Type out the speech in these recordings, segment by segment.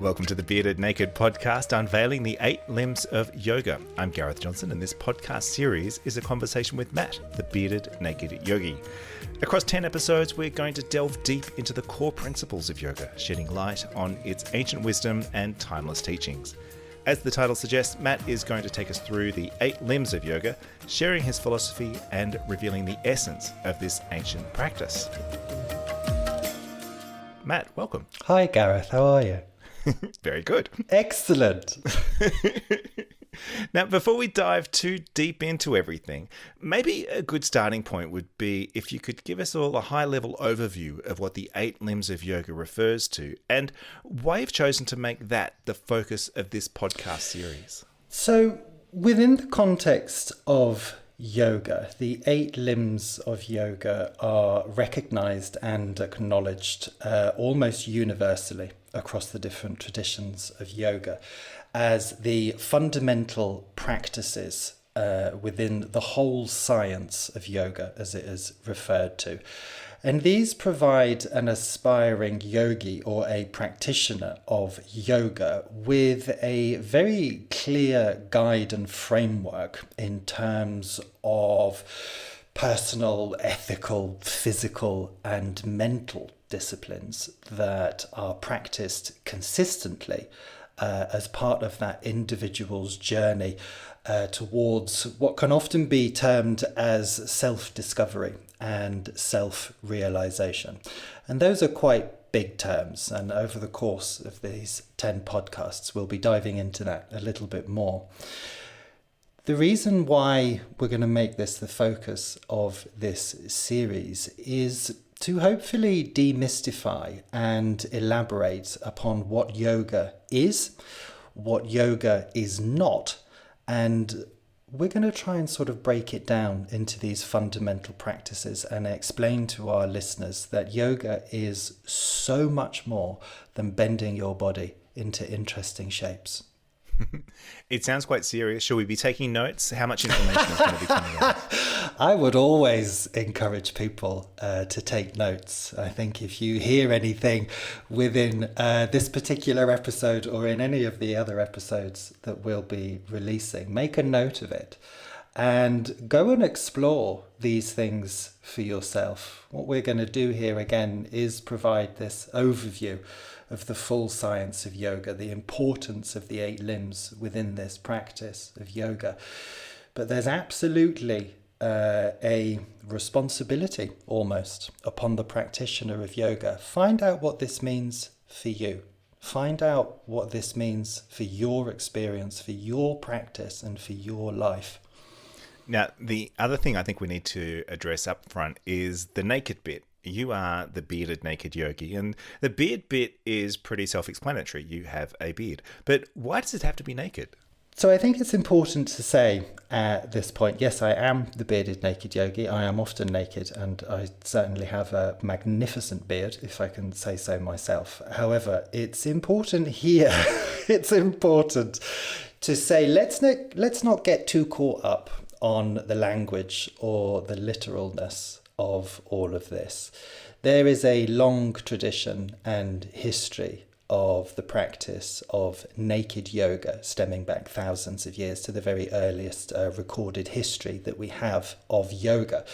Welcome to the Bearded Naked podcast, unveiling the 8 limbs of yoga. I'm Gareth Johnson, and this podcast series is a conversation with Matt, the Bearded Naked Yogi. Across 10 episodes, we're going to delve deep into the core principles of yoga, shedding light on its ancient wisdom and timeless teachings. As the title suggests, Matt is going to take us through the 8 limbs of yoga, sharing his philosophy and revealing the essence of this ancient practice. Matt, welcome. Hi Gareth, how are you? Very good. Excellent. Now, before we dive too deep into everything, maybe a good starting point would be if you could give us all a high-level overview of what the 8 limbs of yoga refers to and why you've chosen to make that the focus of this podcast series. So, within the context of yoga, the 8 limbs of yoga are recognized and acknowledged almost universally across the different traditions of yoga as the fundamental practices within the whole science of yoga, as it is referred to. And these provide an aspiring yogi or a practitioner of yoga with a very clear guide and framework in terms of personal, ethical, physical, and mental disciplines that are practiced consistently as part of that individual's journey towards what can often be termed as self-discovery and self-realization. And those are quite big terms, and over the course of these 10 podcasts we'll be diving into that a little bit more. The reason why we're going to make this the focus of this series is to hopefully demystify and elaborate upon what yoga is, what yoga is not, and we're going to try and sort of break it down into these fundamental practices and explain to our listeners that yoga is so much more than bending your body into interesting shapes. It sounds quite serious. Shall we be taking notes? How much information is going to be coming out? I would always encourage people to take notes. I think if you hear anything within this particular episode or in any of the other episodes that we'll be releasing, make a note of it and go and explore these things for yourself. What we're going to do here again is provide this overview of the full science of yoga, the importance of the 8 limbs within this practice of yoga. But there's absolutely a responsibility almost upon the practitioner of yoga. Find out what this means for you. Find out what this means for your experience, for your practice, and for your life. Now, the other thing I think we need to address up front is the naked bit. You are the bearded naked yogi, and the beard bit is pretty self-explanatory. You have a beard. But why does it have to be naked? So I think it's important to say at this point, yes, I am the bearded naked yogi. I am often naked, and I certainly have a magnificent beard, if I can say so myself. However, it's important here, it's important to say, let's not get too caught up on the language or the literalness of all of this. There is a long tradition and history of the practice of naked yoga stemming back thousands of years to the very earliest recorded history that we have of yoga.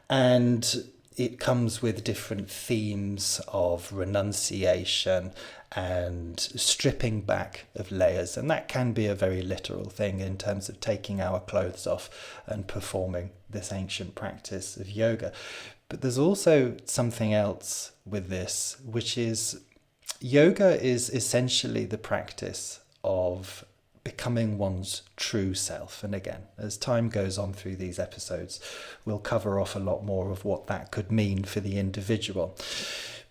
And it comes with different themes of renunciation and stripping back of layers. And that can be a very literal thing in terms of taking our clothes off and performing this ancient practice of yoga. But there's also something else with this, which is yoga is essentially the practice of becoming one's true self. And again, as time goes on through these episodes, we'll cover off a lot more of what that could mean for the individual.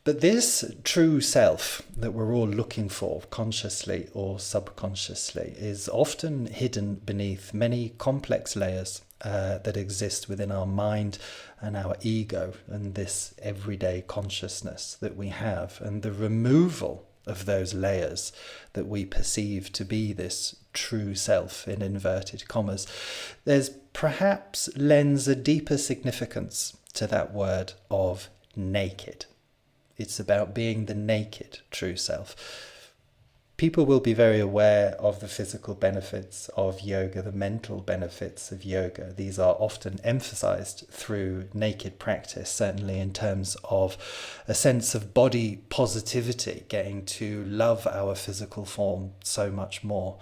But this true self that we're all looking for, consciously or subconsciously, is often hidden beneath many complex layers that exist within our mind and our ego and this everyday consciousness that we have. And the removal of those layers that we perceive to be this true self, in inverted commas, there's perhaps lends a deeper significance to that word of naked. It's about being the naked true self. people will be very aware of the physical benefits of yoga, the mental benefits of yoga. These are often emphasized through naked practice, certainly in terms of a sense of body positivity, getting to love our physical form so much more.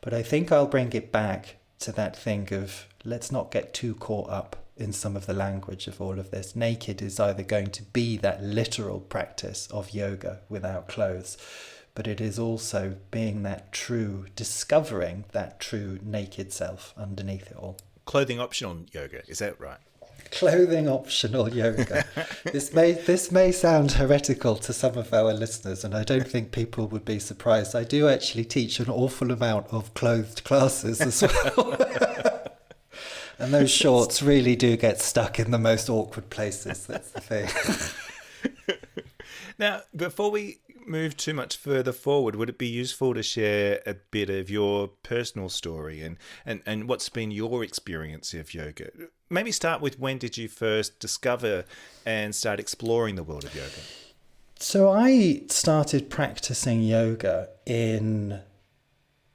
But I think I'll bring it back to that thing of let's not get too caught up in some of the language of all of this. Naked is either going to be that literal practice of yoga without clothes, but it is also being that true, discovering that true naked self underneath it all. Clothing optional yoga, is that right? Clothing optional yoga. This may sound heretical to some of our listeners, and I don't think people would be surprised. I do actually teach an awful amount of clothed classes as well. And those shorts really do get stuck in the most awkward places. That's the thing. Now, before we move too much further forward, would it be useful to share a bit of your personal story and what's been your experience of yoga? Maybe start with, when did you first discover and start exploring the world of yoga? So I started practicing yoga in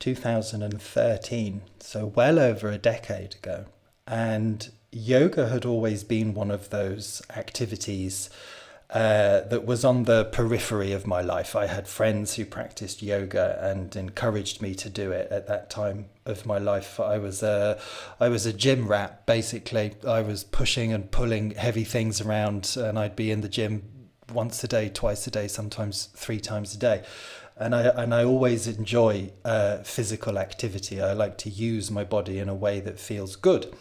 2013, so well over a decade ago. And yoga had always been one of those activities that was on the periphery of my life. I had friends who practiced yoga and encouraged me to do it at that time of my life. I was a gym rat, basically. I was pushing and pulling heavy things around, and I'd be in the gym once a day, twice a day, sometimes 3 times a day. And I always enjoy physical activity. I like to use my body in a way that feels good.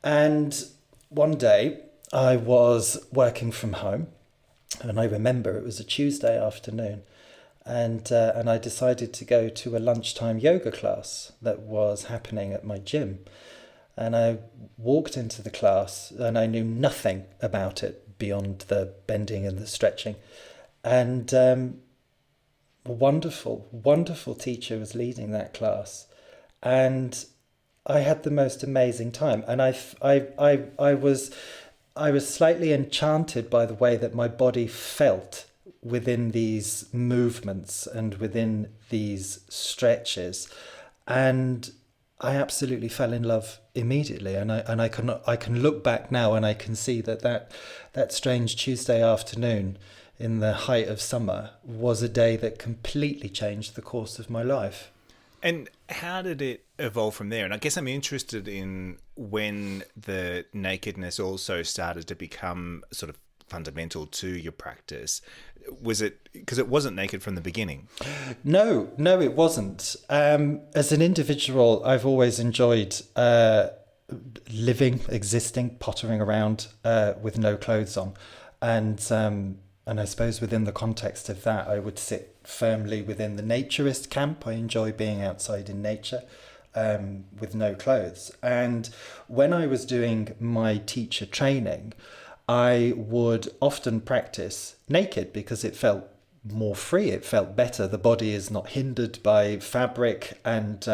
And one day I was working from home, and I remember it was a Tuesday afternoon, and I decided to go to a lunchtime yoga class that was happening at my gym. And I walked into the class, and I knew nothing about it beyond the bending and the stretching. And a wonderful teacher was leading that class, and I had the most amazing time. And I was slightly enchanted by the way that my body felt within these movements and within these stretches, and I absolutely fell in love immediately. And I can look back now, and I can see that strange Tuesday afternoon in the height of summer was a day that completely changed the course of my life. And how did it evolve from there? And I guess I'm interested in when the nakedness also started to become sort of fundamental to your practice. Was it because it wasn't naked from the beginning? No, it wasn't. As an individual, I've always enjoyed living, existing, pottering around with no clothes on. And I suppose within the context of that, I would sit firmly within the naturist camp. I enjoy being outside in nature with no clothes. And when I was doing my teacher training, I would often practice naked because it felt more free. It felt better. The body is not hindered by fabric, and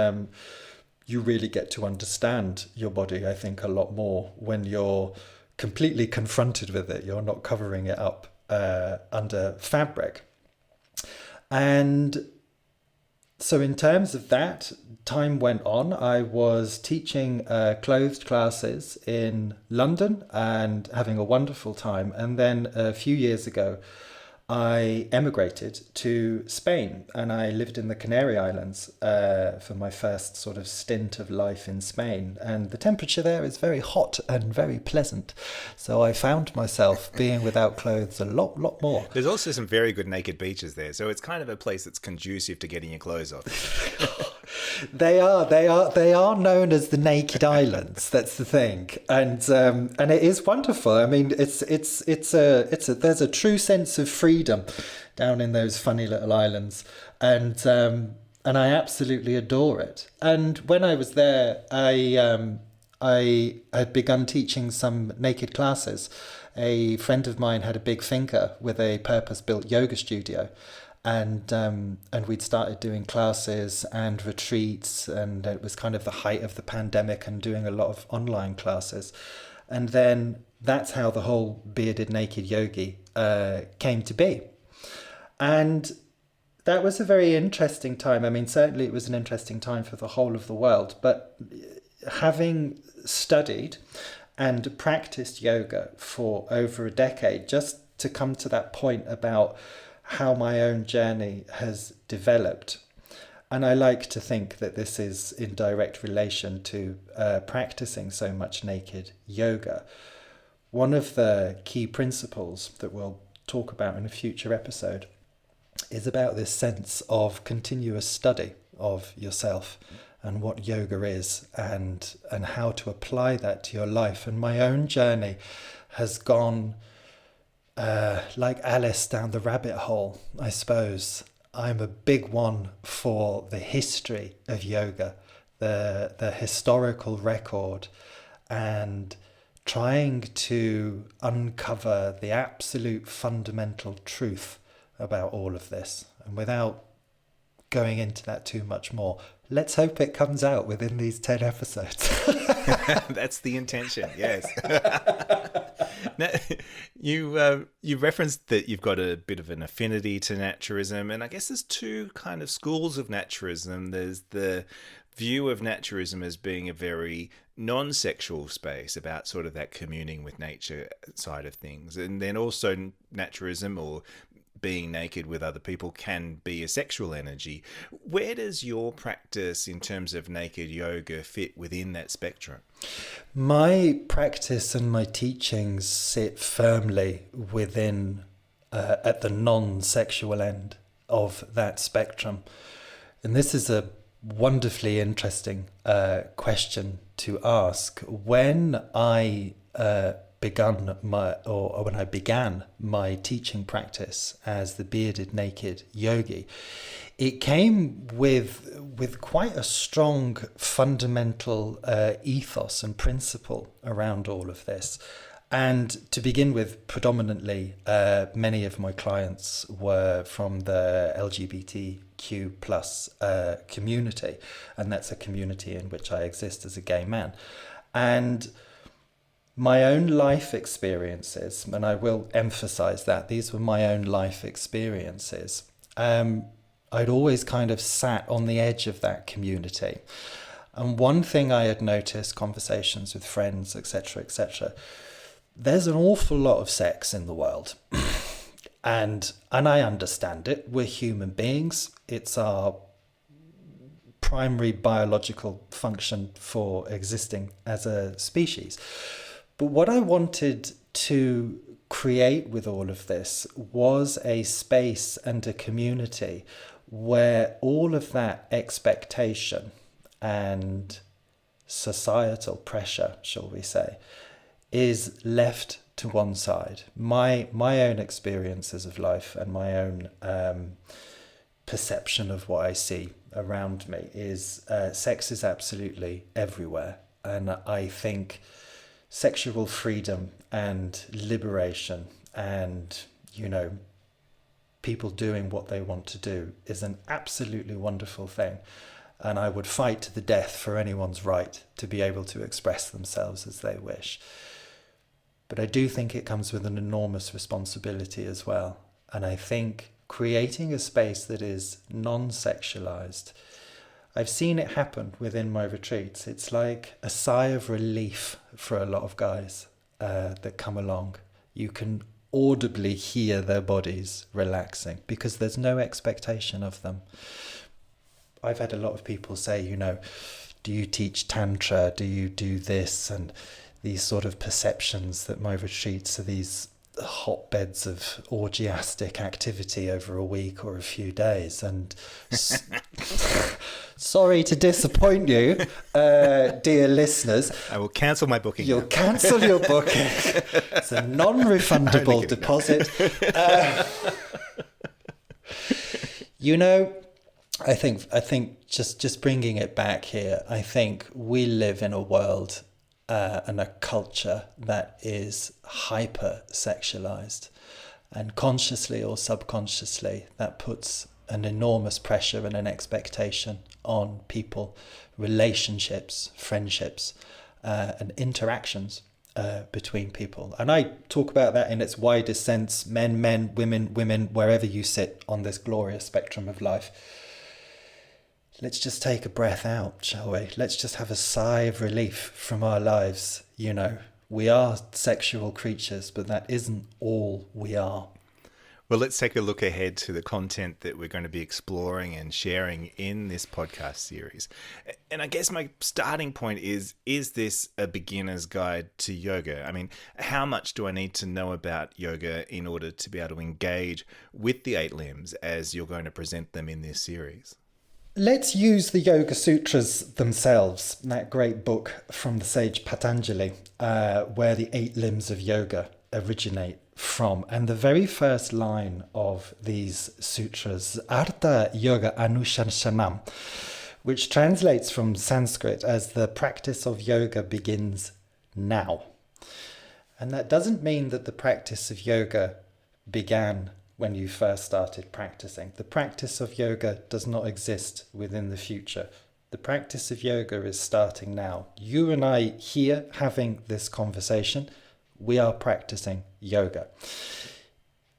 you really get to understand your body, I think, a lot more when you're completely confronted with it. You're not covering it up under fabric. And so in terms of that, time went on. I was teaching clothed classes in London and having a wonderful time. And then a few years ago, I emigrated to Spain, and I lived in the Canary Islands for my first sort of stint of life in Spain. And the temperature there is very hot and very pleasant. So I found myself being without clothes a lot more. There's also some very good naked beaches there. So it's kind of a place that's conducive to getting your clothes off. They are known as the Naked Islands. That's the thing, and it is wonderful. I mean, there's a true sense of freedom down in those funny little islands, and I absolutely adore it. And when I was there, I had begun teaching some naked classes. A friend of mine had a big finca with a purpose-built yoga studio. And we'd started doing classes and retreats, and it was kind of the height of the pandemic, and doing a lot of online classes. And then that's how the whole Bearded Naked Yogi came to be. And that was a very interesting time. I mean, certainly it was an interesting time for the whole of the world, but having studied and practiced yoga for over a decade, just to come to that point about how my own journey has developed. And I like to think that this is in direct relation to practicing so much naked yoga. One of the key principles that we'll talk about in a future episode is about this sense of continuous study of yourself and what yoga is, and how to apply that to your life. And my own journey has gone like Alice down the rabbit hole, I suppose. I'm a big one for the history of yoga, the historical record, and trying to uncover the absolute fundamental truth about all of this. And without going into that too much more, let's hope it comes out within these 10 episodes. That's the intention, yes. Now, you referenced that you've got a bit of an affinity to naturalism, and I guess there's two kind of schools of naturalism. There's the view of naturalism as being a very non-sexual space, about sort of that communing with nature side of things, and then also naturalism, or being naked with other people, can be a sexual energy. Where does your practice in terms of naked yoga fit within that spectrum? My practice and my teachings sit firmly within at the non-sexual end of that spectrum. And this is a wonderfully interesting question to ask. When I began my teaching practice as the bearded naked yogi, it came with quite a strong fundamental ethos and principle around all of this. And to begin with, predominantly, many of my clients were from the LGBTQ plus community, and that's a community in which I exist as a gay man. And my own life experiences, and I will emphasize that these were my own life experiences, I'd always kind of sat on the edge of that community. And one thing I had noticed, conversations with friends, etc., there's an awful lot of sex in the world. and I understand it. We're human beings. It's our primary biological function for existing as a species. But what I wanted to create with all of this was a space and a community where all of that expectation and societal pressure, shall we say, is left to one side. My own experiences of life and my own perception of what I see around me is sex is absolutely everywhere. And I think sexual freedom and liberation and, people doing what they want to do is an absolutely wonderful thing. And I would fight to the death for anyone's right to be able to express themselves as they wish. But I do think it comes with an enormous responsibility as well. And I think creating a space that is non-sexualized, I've seen it happen within my retreats. It's like a sigh of relief for a lot of guys that come along. You can audibly hear their bodies relaxing because there's no expectation of them. I've had a lot of people say, do you teach Tantra? Do you do this? And these sort of perceptions that my retreats are these hotbeds of orgiastic activity over a week or a few days. And sorry to disappoint you, dear listeners. I will cancel my booking. You'll cancel your booking. It's a non-refundable deposit. I think just bringing it back here, I think we live in a world and a culture that is hyper sexualized, and consciously or subconsciously that puts an enormous pressure and an expectation on people, relationships, friendships, and interactions between people. And I talk about that in its widest sense: men, men, women, women, wherever you sit on this glorious spectrum of life. Let's just take a breath out, shall we? Let's just have a sigh of relief from our lives. You know, we are sexual creatures, but that isn't all we are. Well, let's take a look ahead to the content that we're going to be exploring and sharing in this podcast series. And I guess my starting point is this a beginner's guide to yoga? I mean, how much do I need to know about yoga in order to be able to engage with the 8 limbs as you're going to present them in this series? Let's use the Yoga Sutras themselves, that great book from the sage Patanjali, where the 8 limbs of yoga originate from. And the very first line of these sutras, Artha Yoga Anushasanam, which translates from Sanskrit as the practice of yoga begins now. And that doesn't mean that the practice of yoga began when you first started practicing. The practice of yoga does not exist within the future. The practice of yoga is starting now. You and I here having this conversation, we are practicing yoga.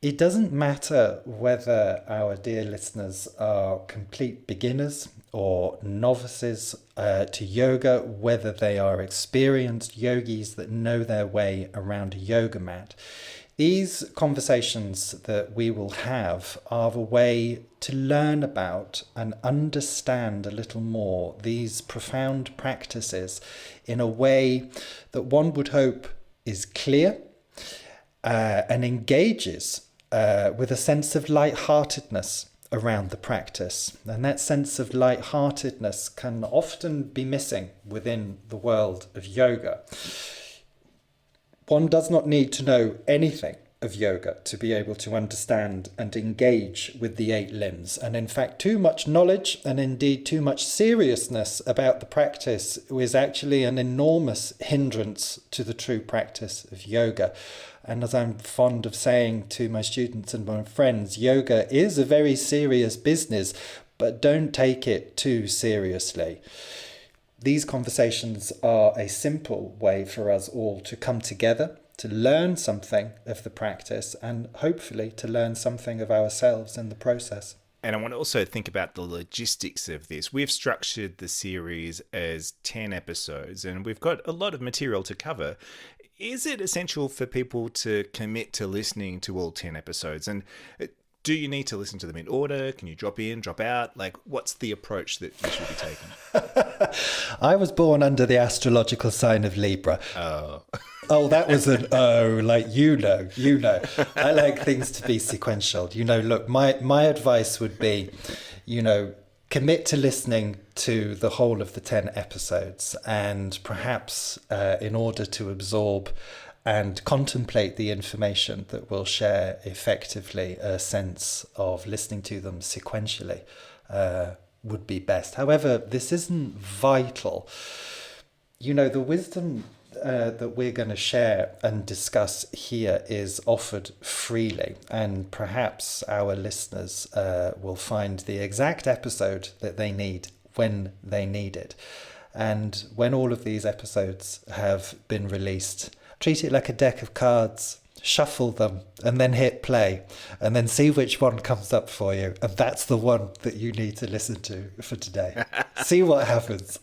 It doesn't matter whether our dear listeners are complete beginners or novices to yoga, whether they are experienced yogis that know their way around a yoga mat. These conversations that we will have are a way to learn about and understand a little more these profound practices in a way that one would hope is clear and engages with a sense of lightheartedness around the practice. And that sense of lightheartedness can often be missing within the world of yoga. One does not need to know anything of yoga to be able to understand and engage with the 8 limbs. And in fact, too much knowledge and indeed too much seriousness about the practice is actually an enormous hindrance to the true practice of yoga. And as I'm fond of saying to my students and my friends, yoga is a very serious business, but don't take it too seriously. These conversations are a simple way for us all to come together, to learn something of the practice, and hopefully to learn something of ourselves in the process. And I want to also think about the logistics of this. We've structured the series as 10 episodes, and we've got a lot of material to cover. Is it essential for people to commit to listening to all 10 episodes? And do you need to listen to them in order? Can you drop in, drop out? Like, what's the approach that you should be taking? I was born under the astrological sign of Libra. Oh. Oh, that was an oh, like, you know. I like things to be sequential. Look, my advice would be, commit to listening to the whole of the 10 episodes, and perhaps in order to absorb and contemplate the information that we'll share effectively, a sense of listening to them sequentially would be best. However, this isn't vital. The wisdom that we're going to share and discuss here is offered freely, and perhaps our listeners will find the exact episode that they need when they need it. And when all of these episodes have been released, treat it like a deck of cards, shuffle them, and then hit play, and then see which one comes up for you. And that's the one that you need to listen to for today. See what happens.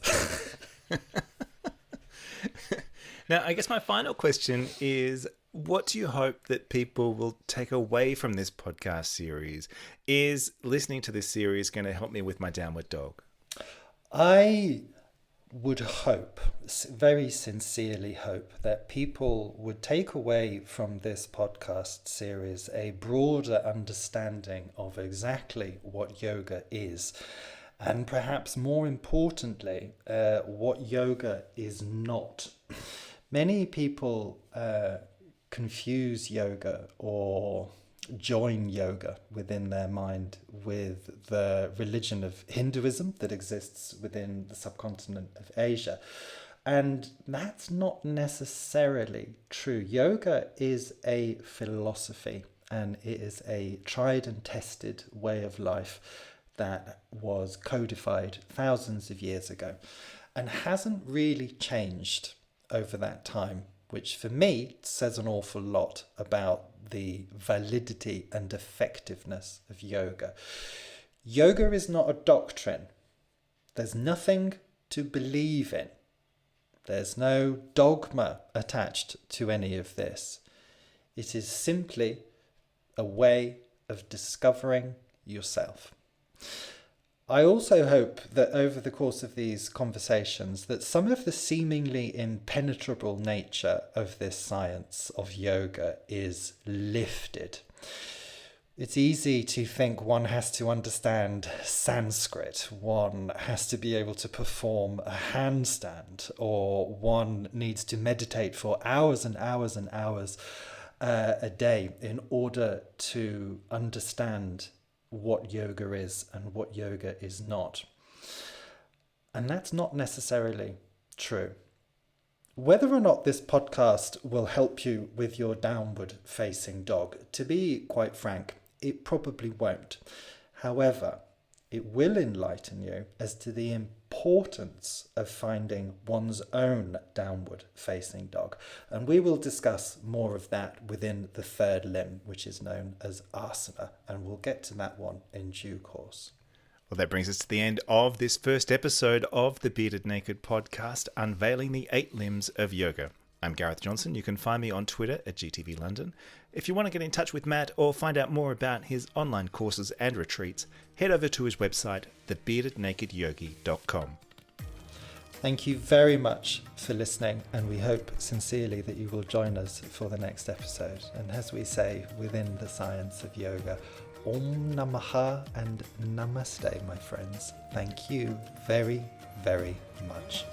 Now, I guess my final question is, what do you hope that people will take away from this podcast series? Is listening to this series going to help me with my downward dog? I would hope, very sincerely hope, that people would take away from this podcast series a broader understanding of exactly what yoga is, and perhaps more importantly, what yoga is not. Many people confuse yoga or join yoga within their mind with the religion of Hinduism that exists within the subcontinent of Asia. And that's not necessarily true. Yoga is a philosophy, and it is a tried and tested way of life that was codified thousands of years ago and hasn't really changed over that time. which for me says an awful lot about the validity and effectiveness of yoga. Yoga is not a doctrine. There's nothing to believe in. There's no dogma attached to any of this. It is simply a way of discovering yourself. I also hope that over the course of these conversations that some of the seemingly impenetrable nature of this science of yoga is lifted. It's easy to think one has to understand Sanskrit, one has to be able to perform a handstand, or one needs to meditate for hours and hours and hours a day in order to understand what yoga is and what yoga is not. And that's not necessarily true. Whether or not this podcast will help you with your downward facing dog, to be quite frank, it probably won't. However, it will enlighten you as to the importance of finding one's own downward facing dog. And we will discuss more of that within the third limb, which is known as asana. And we'll get to that one in due course. Well, that brings us to the end of this first episode of the Bearded Naked podcast, unveiling the 8 limbs of yoga. I'm Gareth Johnson. You can find me on Twitter at GTV London. If you want to get in touch with Matt or find out more about his online courses and retreats, head over to his website, thebeardednakedyogi.com. Thank you very much for listening, and we hope sincerely that you will join us for the next episode. And as we say within the science of yoga, Om Namaha and Namaste, my friends. Thank you very, very much.